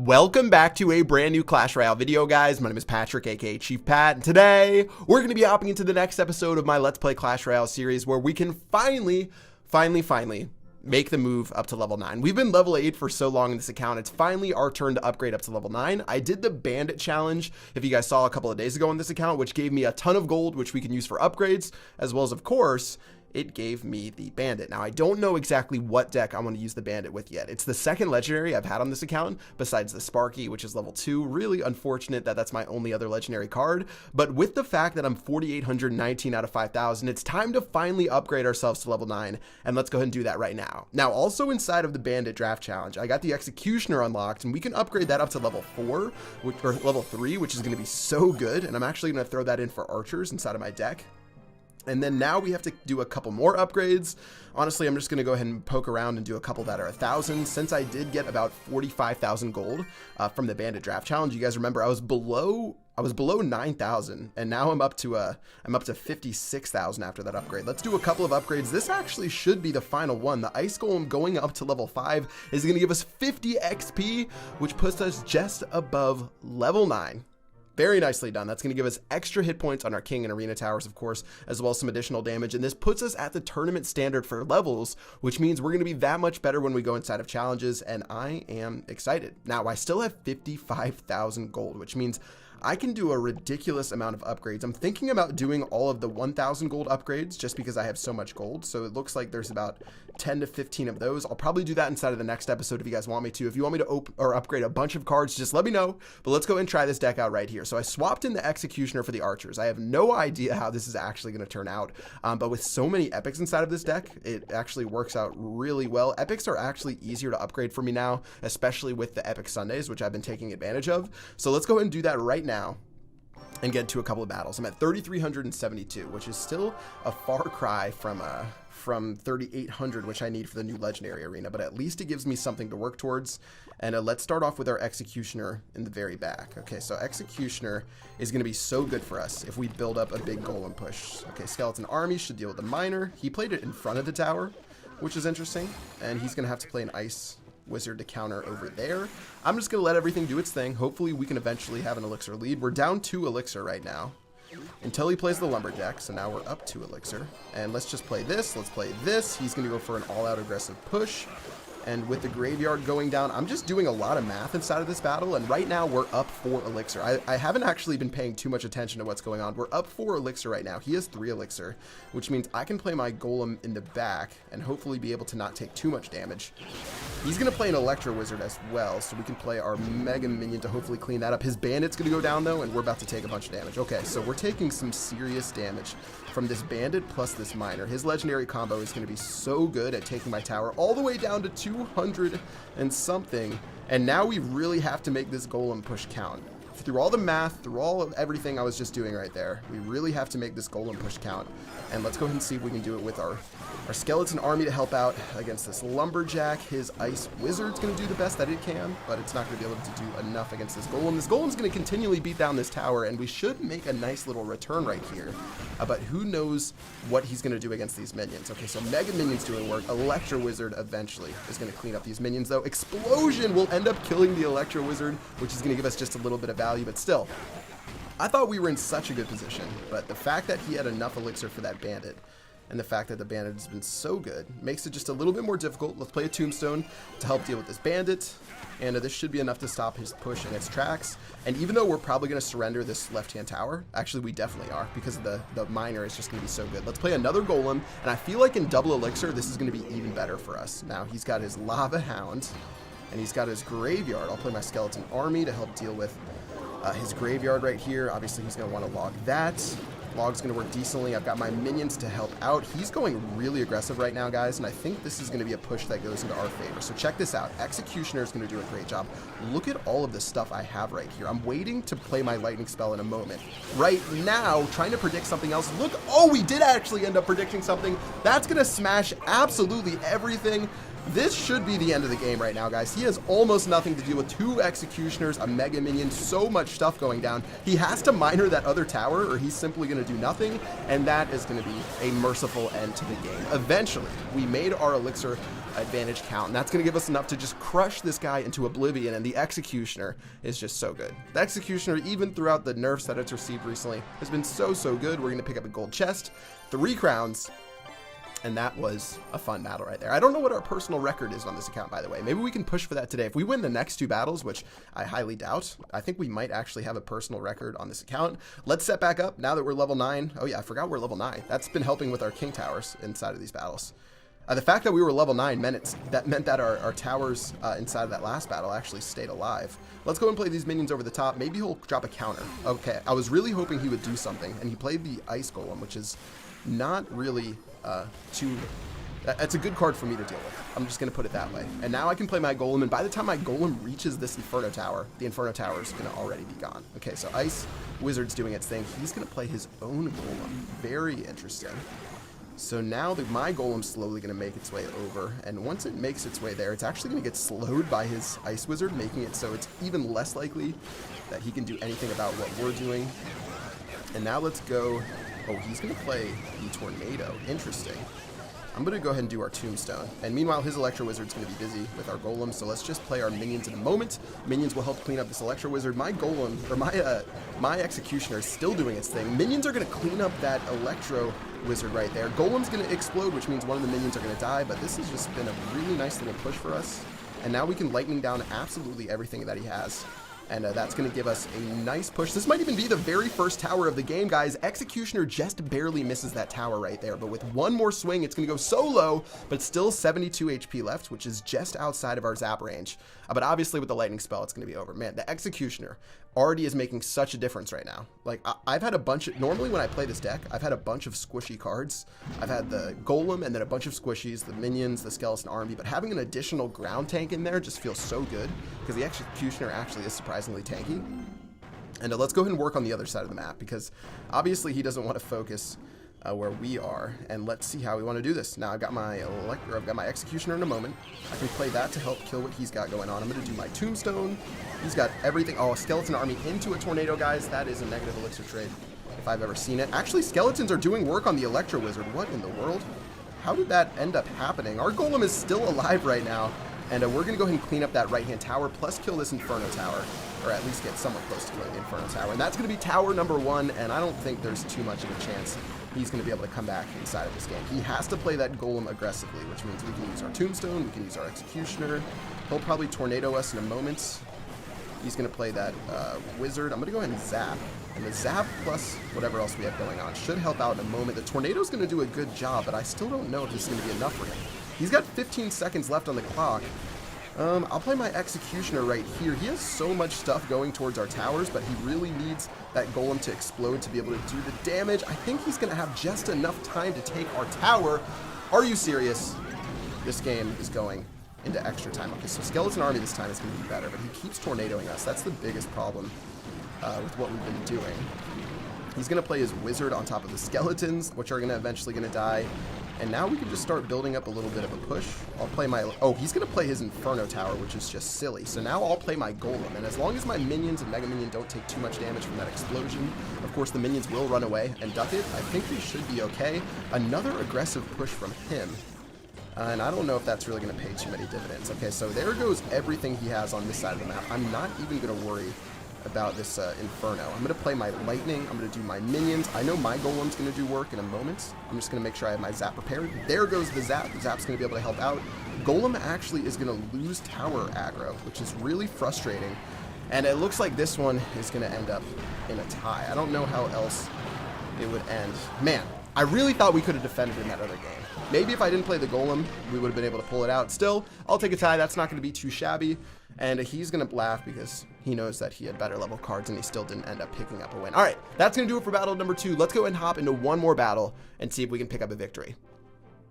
Welcome back to a brand new Clash Royale video, guys. My name is Patrick, aka Chief Pat, and today we're going to be hopping into the next episode of my Let's Play Clash Royale series where we can finally make the move up to level 9. We've been level 8 for so long in this account. It's finally our turn to upgrade up to level 9. I did the Bandit challenge, if you guys saw a couple of days ago on this account, which gave me a ton of gold, which we can use for upgrades, as well as, of course, it gave me the Bandit. Now, I don't know exactly what deck I want to use the Bandit with yet. It's the second legendary I've had on this account, besides the Sparky, which is level 2. Really unfortunate that that's my only other legendary card. But with the fact that I'm 4,819 out of 5,000, it's time to finally upgrade ourselves to level 9. And let's go ahead and do that right now. Now, also inside of the Bandit draft challenge, I got the Executioner unlocked, and we can upgrade that up to level 4, or level 3, which is going to be so good. And I'm actually going to throw that in for archers inside of my deck. And then now we have to do a couple more upgrades. Honestly, I'm just going to go ahead and poke around and do a couple that are 1,000. Since I did get about 45,000 gold from the Bandit draft challenge, you guys remember I was below 9,000, and now I'm up to 56,000 after that upgrade. Let's do a couple of upgrades. This actually should be the final one. The Ice Golem going up to level 5 is going to give us 50 XP, which puts us just above level 9. Very nicely done. That's going to give us extra hit points on our King and Arena towers, of course, as well as some additional damage. And this puts us at the tournament standard for levels, which means we're going to be that much better when we go inside of challenges. And I am excited. Now, I still have 55,000 gold, which means I can do a ridiculous amount of upgrades. I'm thinking about doing all of the 1,000 gold upgrades just because I have so much gold. So it looks like there's about 10 to 15 of those. I'll probably do that inside of the next episode if you guys want me to. If you want me to upgrade a bunch of cards, just let me know. But let's go and try this deck out right here. So I swapped in the Executioner for the Archers. I have no idea how this is actually going to turn out. But with so many epics inside of this deck, it actually works out really well. Epics are actually easier to upgrade for me now, especially with the Epic Sundays, which I've been taking advantage of. So let's go ahead and do that right now and get to a couple of battles. I'm at 3,372, which is still a far cry from 3,800, which I need for the new legendary arena, but at least it gives me something to work towards. And let's start off with our Executioner in the very back. Okay, so Executioner is going to be so good for us if we build up a big golem push. Okay, Skeleton Army should deal with the Miner. He played it in front of the tower, which is interesting, and he's going to have to play an Ice Wizard to counter over there. I'm just going to let everything do its thing. Hopefully we can eventually have an Elixir lead. We're down 2 Elixir right now until he plays the Lumberjack, so now we're up 2 Elixir. And let's just play this. Let's play this. He's going to go for an all-out aggressive push. And with the Graveyard going down, I'm just doing a lot of math inside of this battle, and right now we're up 4 Elixir. I haven't actually been paying too much attention to what's going on. We're up 4 Elixir right now. He has 3 Elixir, which means I can play my Golem in the back and hopefully be able to not take too much damage. He's going to play an Electro Wizard as well, so we can play our Mega Minion to hopefully clean that up. His Bandit's going to go down, though, and we're about to take a bunch of damage. Okay, so we're taking some serious damage from this Bandit plus this Miner. His legendary combo is going to be so good at taking my tower all the way down to 200 and something, and now we really have to make this Golem push count. Through all the math, through all of everything I was just doing right there, we really have to make this Golem push count. And let's go ahead and see if we can do it with our Skeleton Army to help out against this Lumberjack. His Ice Wizard's going to do the best that it can, but it's not going to be able to do enough against this Golem. This Golem's going to continually beat down this tower, and we should make a nice little return right here. But who knows what he's going to do against these minions. Okay, so Mega Minion's doing work. Electro Wizard eventually is going to clean up these minions, though. Explosion will end up killing the Electro Wizard, which is going to give us just a little bit of value, but still, I thought we were in such a good position. But the fact that he had enough Elixir for that Bandit, and the fact that the Bandit has been so good, makes it just a little bit more difficult. Let's play a Tombstone to help deal with this Bandit, and this should be enough to stop his push in its tracks. And even though we're probably going to surrender this left-hand tower, actually we definitely are, because of the Miner is just going to be so good. Let's play another Golem, and I feel like in double Elixir, this is going to be even better for us. Now, he's got his Lava Hound, and he's got his Graveyard. I'll play my Skeleton Army to help deal with his Graveyard right here. Obviously, he's going to want to log that. Log's going to work decently. I've got my minions to help out. He's going really aggressive right now, guys, and I think this is going to be a push that goes into our favor. So check this out. Executioner is going to do a great job. Look at all of the stuff I have right here. I'm waiting to play my lightning spell in a moment. Right now, trying to predict something else. Look, oh, we did actually end up predicting something. That's going to smash absolutely everything. This should be the end of the game right now, guys. He has almost nothing to do with 2 Executioners, a Mega Minion, so much stuff going down. He has to miner that other tower, or he's simply going to do nothing, and that is going to be a merciful end to the game. Eventually, we made our Elixir advantage count, and that's going to give us enough to just crush this guy into oblivion, and the Executioner is just so good. The Executioner, even throughout the nerfs that it's received recently, has been so good. We're going to pick up a gold chest, 3 crowns, and that was a fun battle right there. I don't know what our personal record is on this account, by the way. Maybe we can push for that today. If we win the next 2 battles, which I highly doubt, I think we might actually have a personal record on this account. Let's set back up now that we're level 9. Oh yeah, I forgot we're level 9. That's been helping with our king towers inside of these battles. The fact that we were level 9 meant that our towers inside of that last battle actually stayed alive. Let's go and play these minions over the top. Maybe he'll drop a counter. Okay, I was really hoping he would do something, and he played the Ice Golem, which is not really that's a good card for me to deal with. I'm just going to put it that way. And now I can play my Golem, and by the time my Golem reaches this Inferno Tower, the Inferno Tower is going to already be gone. Okay, so Ice Wizard's doing its thing. He's going to play his own Golem. Very interesting. So now my Golem's slowly going to make its way over, and once it makes its way there, it's actually going to get slowed by his Ice Wizard, making it so it's even less likely that he can do anything about what we're doing. And now let's go. Oh, he's going to play the Tornado. Interesting. I'm going to go ahead and do our Tombstone. And meanwhile, his Electro Wizard's going to be busy with our Golem, so let's just play our minions in a moment. Minions will help clean up this Electro Wizard. My Golem, or my Executioner is still doing its thing. Minions are going to clean up that Electro Wizard right there. Golem's going to explode, which means one of the minions are going to die, but this has just been a really nice little push for us. And now we can lightning down absolutely everything that he has. And that's going to give us a nice push. This might even be the very first tower of the game, guys. Executioner just barely misses that tower right there. But with one more swing, it's going to go so low, but still 72 HP left, which is just outside of our zap range. But obviously with the lightning spell, it's going to be over. Man, the Executioner already is making such a difference right now. Like, I've had a bunch of... Normally when I play this deck, I've had a bunch of squishy cards. I've had the Golem and then a bunch of squishies, the minions, the Skeleton Army. But having an additional ground tank in there just feels so good because the Executioner actually is surprisingly tanky. And let's go ahead and work on the other side of the map because obviously he doesn't want to focus where we are, and let's see how we want to do this. Now I've got my Executioner in a moment. I can play that to help kill what he's got going on. I'm going to do my Tombstone. He's got everything. Oh, a Skeleton Army into a Tornado, guys. That is a negative elixir trade if I've ever seen it. Actually, skeletons are doing work on the Electro Wizard. What in the world? How did that end up happening? Our Golem is still alive right now, and we're going to go ahead and clean up that right-hand tower, plus kill this Inferno Tower, or at least get somewhat close to killing the Inferno Tower. And that's going to be tower number 1, and I don't think there's too much of a chance he's going to be able to come back inside of this game. He has to play that Golem aggressively, which means we can use our Tombstone, we can use our Executioner. He'll probably Tornado us in a moment. He's going to play that Wizard. I'm going to go ahead and Zap. And the Zap plus whatever else we have going on should help out in a moment. The Tornado's going to do a good job, but I still don't know if this is going to be enough for him. He's got 15 seconds left on the clock. I'll play my Executioner right here. He has so much stuff going towards our towers, but he really needs that Golem to explode to be able to do the damage. I think he's going to have just enough time to take our tower. Are you serious? This game is going into extra time. Okay, so Skeleton Army this time is going to be better, but he keeps tornadoing us. That's the biggest problem with what we've been doing. He's going to play his Wizard on top of the Skeletons, which are eventually going to die. And now we can just start building up a little bit of a push. I'll play my... Oh, he's going to play his Inferno Tower, which is just silly. So now I'll play my Golem. And as long as my minions and Mega Minion don't take too much damage from that explosion, of course the minions will run away and duck it. I think we should be okay. Another aggressive push from him. And I don't know if that's really going to pay too many dividends. Okay, so there goes everything he has on this side of the map. I'm not even going to worry about this Inferno. I'm going to play my Lightning. I'm going to do my minions. I know my Golem's going to do work in a moment. I'm just going to make sure I have my Zap prepared. There goes the Zap. The Zap's going to be able to help out. Golem actually is going to lose tower aggro, which is really frustrating. And it looks like this one is going to end up in a tie. I don't know how else it would end. Man, I really thought we could have defended in that other game. Maybe if I didn't play the Golem, we would have been able to pull it out. Still, I'll take a tie. That's not going to be too shabby. And he's going to laugh because he knows that he had better level cards and he still didn't end up picking up a win. All right, that's going to do it for battle number 2. Let's go and hop into one more battle and see if we can pick up a victory.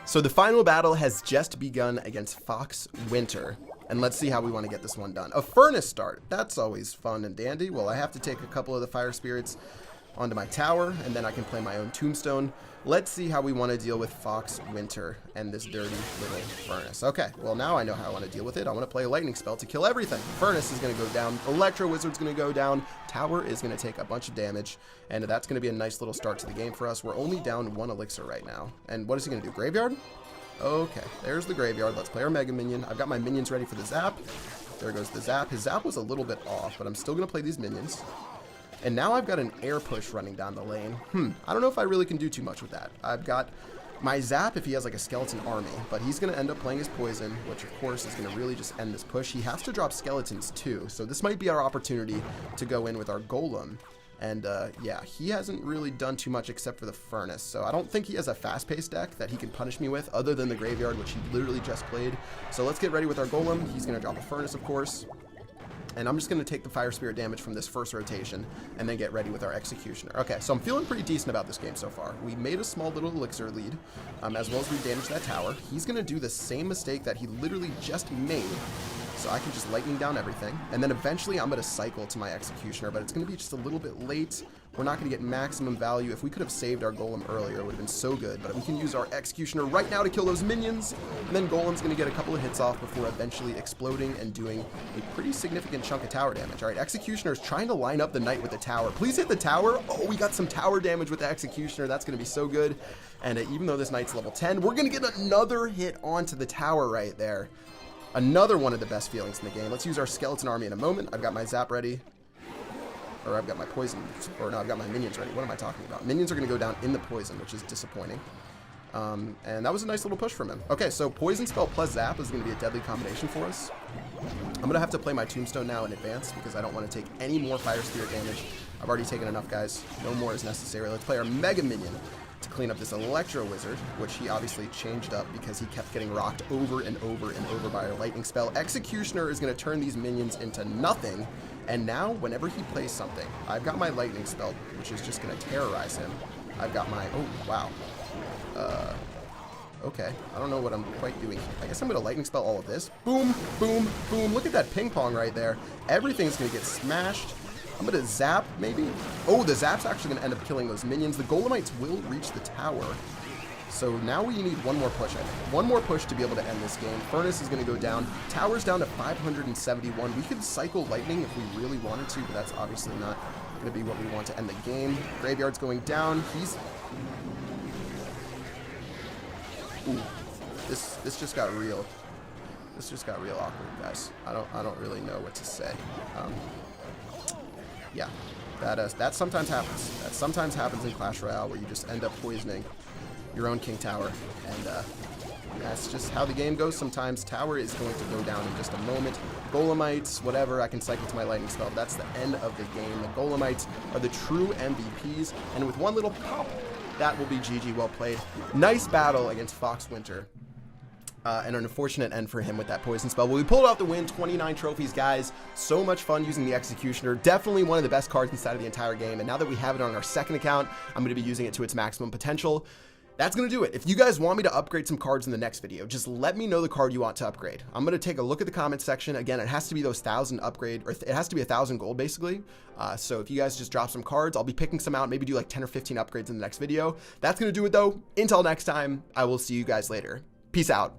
So the final battle has just begun against Fox Winter. And let's see how we want to get this one done. A Furnace start. That's always fun and dandy. Well, I have to take a couple of the Fire Spirits onto my tower, and then I can play my own Tombstone. Let's see how we want to deal with Fox Winter and this dirty little Furnace. Okay, well now I know how I want to deal with it. I want to play a lightning spell to kill everything. Furnace is going to go down. Electro Wizard's going to go down. Tower is going to take a bunch of damage, and that's going to be a nice little start to the game for us. We're only down 1 elixir right now. And what is he going to do? Graveyard? Okay, there's the graveyard. Let's play our Mega Minion. I've got my minions ready for the zap. There goes the zap. His zap was a little bit off, but I'm still going to play these minions. And now I've got an air push running down the lane. I don't know if I really can do too much with that. I've got my zap if he has like a skeleton army, but he's going to end up playing his poison, which of course is going to really just end this push. He has to drop skeletons too, so this might be our opportunity to go in with our golem. And yeah, he hasn't really done too much except for the furnace, so I don't think he has a fast-paced deck that he can punish me with other than the graveyard, which he literally just played. So let's get ready with our golem. He's going to drop a furnace, of course. And I'm just going to take the Fire Spirit damage from this first rotation and then get ready with our Executioner. Okay, so I'm feeling pretty decent about this game so far. We made a small little elixir lead, as well as we damaged that tower. He's going to do the same mistake that he literally just made. So I can just lightning down everything. And then eventually I'm going to cycle to my Executioner, but it's going to be just a little bit late. We're not going to get maximum value. If we could have saved our Golem earlier, it would have been so good. But we can use our Executioner right now to kill those minions. And then Golem's going to get a couple of hits off before eventually exploding and doing a pretty significant chunk of tower damage. All right, Executioner is trying to line up the knight with the tower. Please hit the tower. Oh, we got some tower damage with the Executioner. That's going to be so good. And even though this knight's level 10, we're going to get another hit onto the tower right there. Another one of the best feelings in the game. Let's use our skeleton army in a moment. I've got my zap ready. Or I've got my poison. Or no, I've got my minions ready. What am I talking about? Minions are going to go down in the poison, which is disappointing. And that was a nice little push from him. Okay, so poison spell plus zap is going to be a deadly combination for us. I'm going to have to play my tombstone now in advance because I don't want to take any more fire spirit damage. I've already taken enough, guys. No more is necessary. Let's play our mega minion to clean up this Electro Wizard, which he obviously changed up because he kept getting rocked over and over and over by our lightning spell. Executioner is going to turn these minions into nothing, and now whenever he plays something, I've got my lightning spell, which is just going to terrorize him. I've got my, oh wow, okay, I don't know what I'm quite doing here. I guess I'm going to lightning spell all of this. Boom, boom, boom. Look at that ping pong right there. Everything's going to get smashed. I'm going to zap, maybe. Oh, the zap's actually going to end up killing those minions. The Golemites will reach the tower. So now we need one more push, I think. One more push to be able to end this game. Furnace is going to go down. Tower's down to 571. We could cycle lightning if we really wanted to, but that's obviously not going to be what we want to end the game. Graveyard's going down. He's... Ooh, this just got real. This just got real awkward, guys. I don't really know what to say. Yeah, that sometimes happens. That sometimes happens in Clash Royale where you just end up poisoning your own King Tower, and that's just how the game goes sometimes. Tower is going to go down in just a moment. Golemites, whatever, I can cycle to my lightning spell. That's the end of the game. The Golemites are the true MVPs, and with one little pop, that will be GG. Well played. Nice battle against Fox Winter. And an unfortunate end for him with that poison spell. But we pulled off the win, 29 trophies, guys. So much fun using the Executioner. Definitely one of the best cards inside of the entire game. And now that we have it on our second account, I'm going to be using it to its maximum potential. That's going to do it. If you guys want me to upgrade some cards in the next video, just let me know the card you want to upgrade. I'm going to take a look at the comment section. Again, it has to be those 1,000 upgrade, or it has to be 1,000 gold, basically. So if you guys just drop some cards, I'll be picking some out, maybe do like 10 or 15 upgrades in the next video. That's going to do it, though. Until next time, I will see you guys later. Peace out.